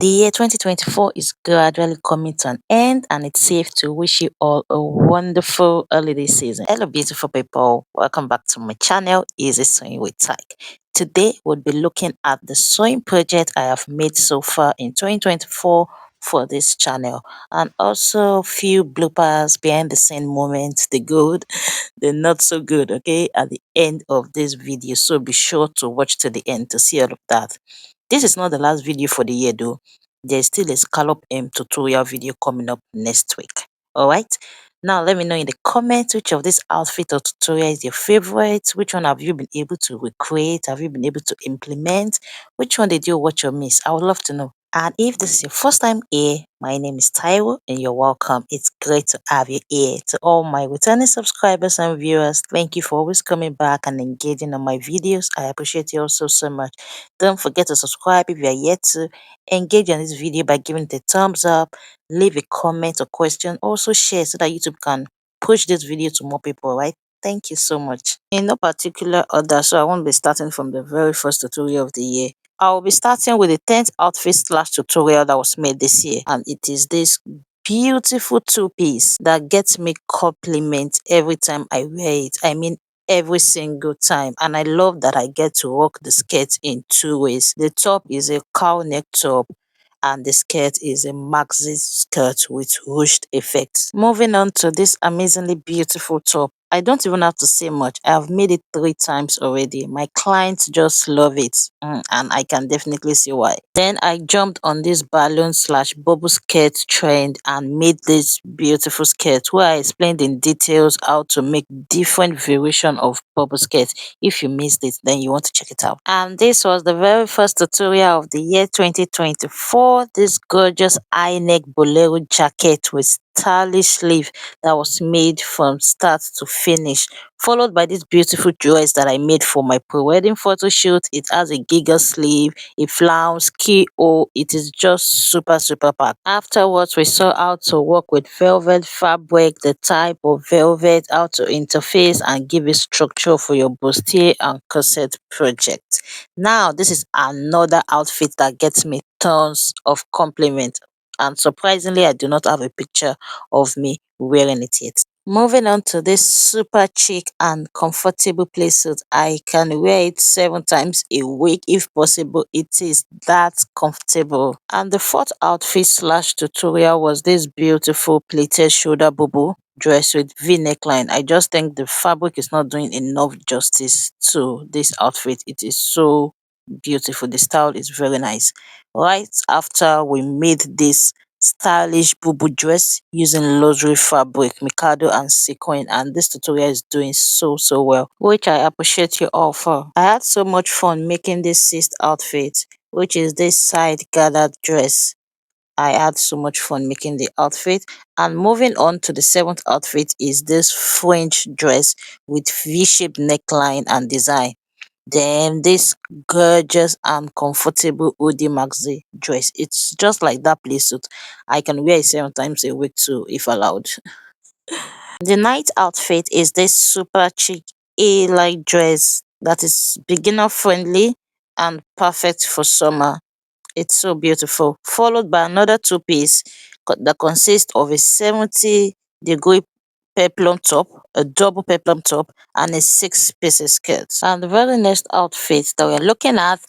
The year 2024 is gradually coming to an end, and it's safe to wish you all a wonderful holiday season. Hello, beautiful people. Welcome back to my channel, Easy Sewing with Tyke. Today, we'll be looking at the sewing project I have made so far in 2024 for this channel, and also a few bloopers, behind the scene moments, the good, the not so good, okay, at the end of this video. So be sure to watch to the end to see all of that. This is not the last video for the year though. There's still a scallop tutorial video coming up next week. Alright? Now let me know in the comments which of this outfit or tutorial is your favorite. Which one have you been able to recreate? Have you been able to implement? Which one did you watch or miss? I would love to know. And if this is your first time here, my name is Taiwo and you're welcome. It's great to have you here. To all my returning subscribers and viewers, thank you for always coming back and engaging on my videos. I appreciate you all so much. Don't forget to subscribe if you are yet to. Engage on this video by giving it a thumbs up, leave a comment or question, also share so that YouTube can push this video to more people, right? Thank you so much. In no particular order, so I won't be starting from the very first tutorial of the year. I will be starting with the 10th outfit slash tutorial that was made this year, and it is this beautiful two-piece that gets me compliments every time I wear it. I mean, every single time, and I love that I get to rock the skirt in two ways. The top is a cow neck top and the skirt is a maxi skirt with ruched effects. Moving on to this amazingly beautiful top. I don't even have to say much. I have made it 3 times already. My clients just love it, and I can definitely see why. Then I jumped on this balloon slash bubble skirt trend and made this beautiful skirt where I explained in details how to make different variation of bubble skirt. If you missed it, then you want to check it out. And this was the very first tutorial of the year 2024. This gorgeous high neck bolero jacket with stylish sleeve that was made from start to finish, followed by this beautiful dress that I made for my pre-wedding photo shoot. It has a giga sleeve, a flounce, keyhole. It is just super packed. Afterwards, we saw how to work with velvet fabric, the type of velvet, how to interface and give it structure for your bustier and corset project. Now, this is another outfit that gets me tons of compliments, and surprisingly, I do not have a picture of me wearing it yet. Moving on to this super chic and comfortable playsuit. I can wear it 7 times a week if possible. It is that comfortable. And the fourth outfit slash tutorial was this beautiful pleated shoulder bubble dress with V neckline. I just think the fabric is not doing enough justice to this outfit. It is so beautiful. The style is very nice. Right after we made this stylish boo dress using luxury fabric, mikado and sequin, and this tutorial is doing so well, which I appreciate you all for. I had so much fun making this sixth outfit, which is this side gathered dress. I had so much fun making the outfit. And moving on to the seventh outfit is this French dress with V-shaped neckline and design. Then this gorgeous and comfortable hoodie maxi dress. It's just like that playsuit. I can wear it 7 times a week too if allowed. The night outfit is this super chic A-like dress that is beginner friendly and perfect for summer. It's so beautiful. Followed by another two-piece that consists of a 70-degree peplum top, a double peplum top, and a 6-piece skirt. And the very next outfit that we're looking at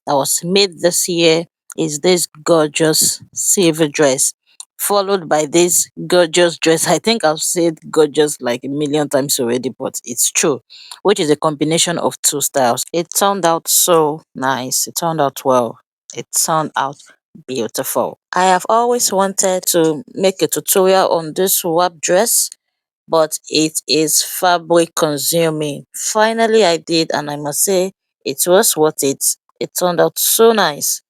that was made this year is this gorgeous silver dress, followed by this gorgeous dress. I think I've said gorgeous like a million times already, but it's true, which is a combination of 2 styles. It turned out so nice. It turned out well. It turned out beautiful. I have always wanted to make a tutorial on this wrap dress, but it is fabric consuming. Finally, I did, and I must say it was worth it. It turned out so nice.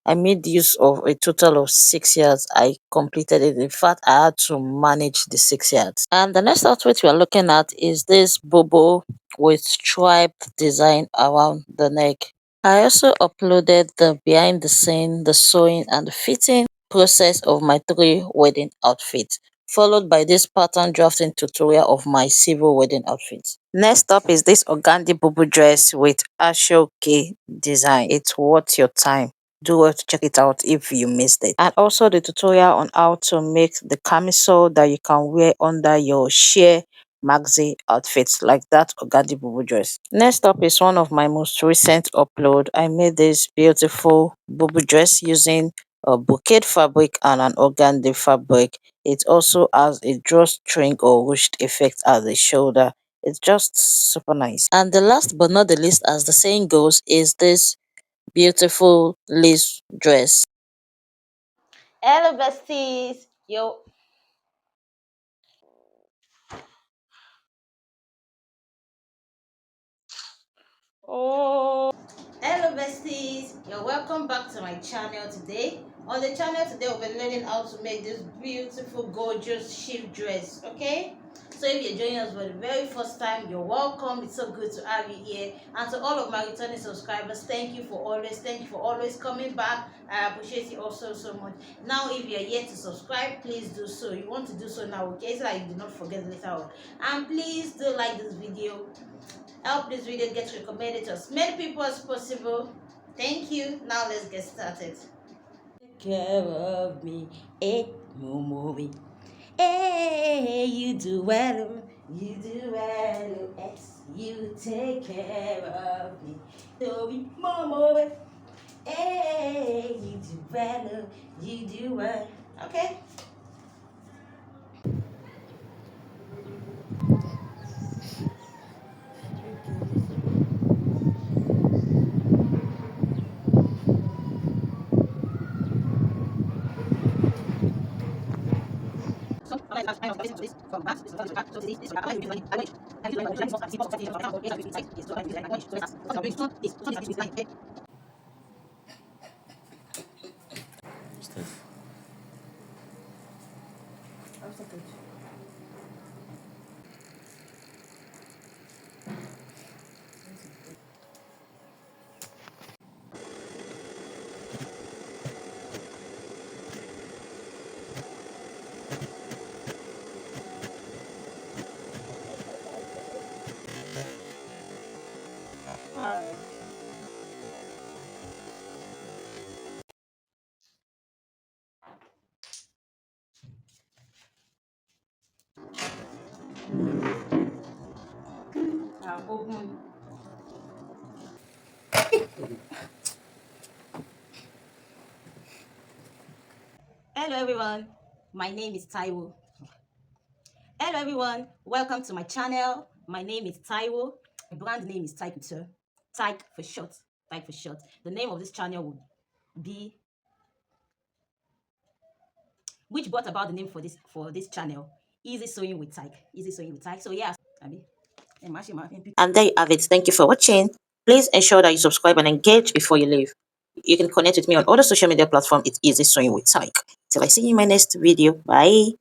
I made use of a total of 6 yards. I completed it. In fact, I had to manage the 6 yards. And the next outfit we are looking at is this bobo with striped design around the neck. I also uploaded the behind the scene, the sewing and the fitting process of my 3 wedding outfits, followed by this pattern drafting tutorial of my civil wedding outfits. Next up is this organdy bubble dress with Ashoke design. It's worth your time. Do well to check it out if you missed it. And also the tutorial on how to make the camisole that you can wear under your sheer maxi outfits like that organdy bubu dress. Next up is one of my most recent upload. I made this beautiful bubu dress using a bouquet fabric and an organdy fabric. It also has a drawstring or ruched effect at the shoulder. It's just super nice. And the last but not the least, as the saying goes, is this beautiful lace dress. Hello, besties. Yo. Oh. Hello, besties. You're welcome back to my channel today. On the channel today, we'll be learning how to make this beautiful, gorgeous shift dress. Okay. So if you're joining us for the very first time, you're welcome. It's so good to have you here. And to all of my returning subscribers, thank you for always coming back. I appreciate you also so much. Now, if you're yet to subscribe, please do so. You want to do so now, okay? So that you do not forget later on. And please do like this video. Help this video get recommended to as many people as possible. Thank you. Now let's get started. Take care of me, Momo. Hey, you do well, X, you take care of me, Momo. Hey, you do well. Okay. Open. Hello everyone, my name is Taiwo. Hello everyone, welcome to my channel. My name is Taiwo. My brand name is Tyke Tyke for short. Tyke for short. The name of this channel would be, which brought about the name for this channel, Easy Sewing with Tyke. Easy Sewing with Tyke. So yeah, and there you have it. Thank you for watching. Please ensure that you subscribe and engage before you leave. You can connect with me on other social media platforms. It's Easy Sewing with Tyke. Till I see you in my next video. Bye.